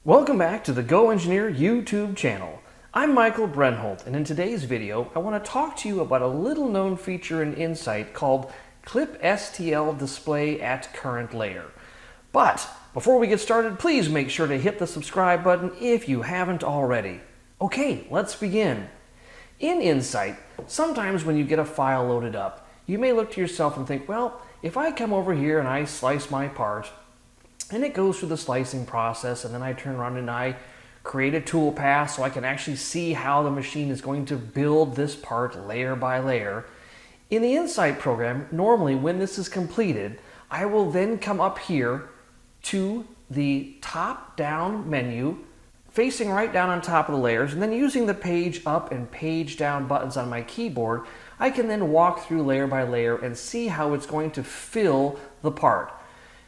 Welcome back to the GoEngineer YouTube channel. I'm Michael Brenholt, and in today's video I want to talk to you about a little known feature in Insight called Clip STL Display at Current Layer. But before we get started, please make sure to hit the subscribe button if you haven't already. Okay, let's begin. In Insight, sometimes when you get a file loaded up, you may look to yourself and think, well, if I come over here and I slice my part, and it goes through the slicing process, and then I turn around and I create a toolpath so I can actually see how the machine is going to build this part layer by layer. In the Insight program, normally when this is completed, I will then come up here to the top-down menu, facing right down on top of the layers, and then using the page up and page down buttons on my keyboard, I can then walk through layer by layer and see how it's going to fill the part.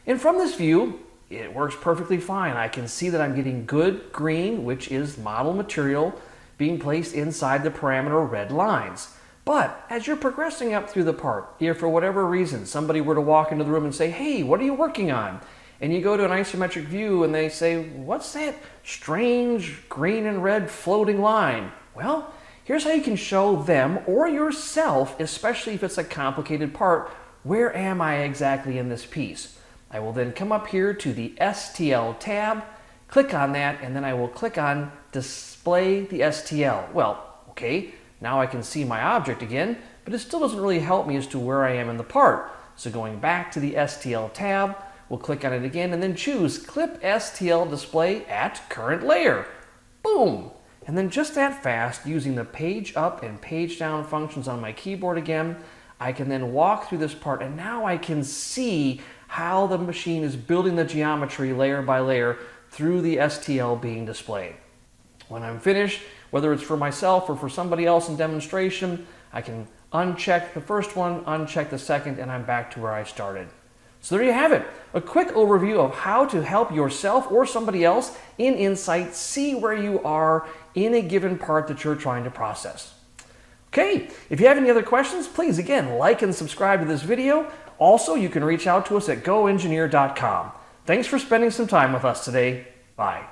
And from this view, it works perfectly fine. I can see that I'm getting good green, which is model material, being placed inside the parameter red lines. But as you're progressing up through the part, if for whatever reason somebody were to walk into the room and say, hey, what are you working on? And you go to an isometric view and they say, what's that strange green and red floating line? Well, here's how you can show them or yourself, especially if it's a complicated part, where am I exactly in this piece? I will then come up here to the STL tab, click on that, and then I will click on Display the STL. Well, okay, now I can see my object again, but it still doesn't really help me as to where I am in the part. So going back to the STL tab, we'll click on it again and then choose Clip STL Display at Current Layer. Boom! And then just that fast, using the page up and page down functions on my keyboard again, I can then walk through this part, and now I can see how the machine is building the geometry layer by layer through the STL being displayed. When I'm finished, whether it's for myself or for somebody else in demonstration, I can uncheck the first one, uncheck the second, and I'm back to where I started. So there you have it, a quick overview of how to help yourself or somebody else in Insight see where you are in a given part that you're trying to process. Okay, if you have any other questions, please again like and subscribe to this video. Also, you can reach out to us at goengineer.com. Thanks for spending some time with us today. Bye.